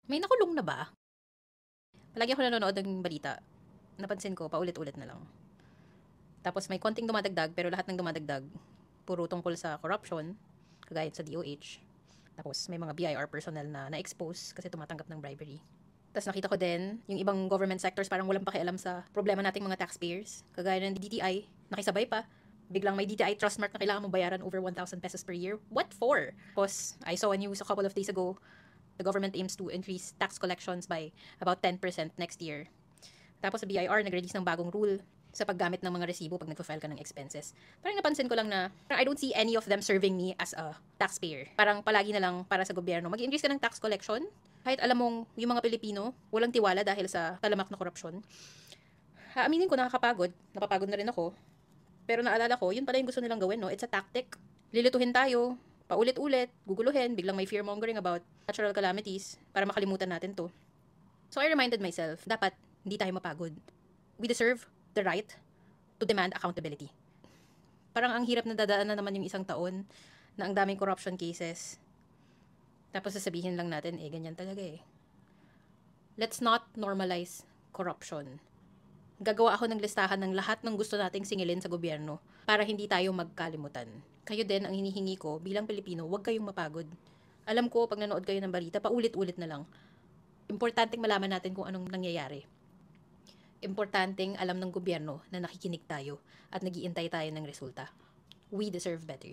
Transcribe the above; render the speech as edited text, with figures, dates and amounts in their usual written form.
May nakulong na ba? Palagi ako nanonood ng balita. Napansin ko, paulit-ulit na lang. Tapos may konting dumadagdag, pero lahat ng dumadagdag, puro tungkol sa corruption, kagaya sa DOH. Tapos may mga BIR personnel na na-expose kasi tumatanggap ng bribery. Tapos nakita ko din, yung ibang government sectors parang walang pakialam sa problema nating mga taxpayers. Kagaya ng DTI, nakisabay pa. Biglang may DTI trust mark na kailangan mo bayaran over 1,000 pesos per year. What for? Tapos I saw a news a couple of days ago, the government aims to increase tax collections by about 10% next year. Tapos sa BIR, nag-release ng bagong rule sa paggamit ng mga resibo pag nagpa-file ka ng expenses. Parang napansin ko lang na I don't see any of them serving me as a taxpayer. Parang palagi na lang para sa gobyerno. Mag-increase ka ng tax collection. Kahit alam mong yung mga Pilipino, walang tiwala dahil sa talamak na korupsyon. Aminin ko, nakakapagod. Napapagod na rin ako. Pero naalala ko, yun pala yung gusto nilang gawin, no? It's a tactic. Lilituhin tayo, paulit-ulit, guguluhin, biglang may fear-mongering about natural calamities para makalimutan natin to. So I reminded myself, dapat hindi tayo mapagod. We deserve the right to demand accountability. Parang ang hirap na dadaan na naman yung isang taon na ang daming corruption cases. Tapos sasabihin lang natin, ganyan talaga eh. Let's not normalize corruption. Gagawa ako ng listahan ng lahat ng gusto nating singilin sa gobyerno para hindi tayo magkalimutan. Kayo din, ang hinihingi ko bilang Pilipino, huwag kayong mapagod. Alam ko, pag nanood kayo ng balita, paulit-ulit na lang. Importanteng malaman natin kung anong nangyayari. Importanteng alam ng gobyerno na nakikinig tayo at nag-iintay tayo ng resulta. We deserve better.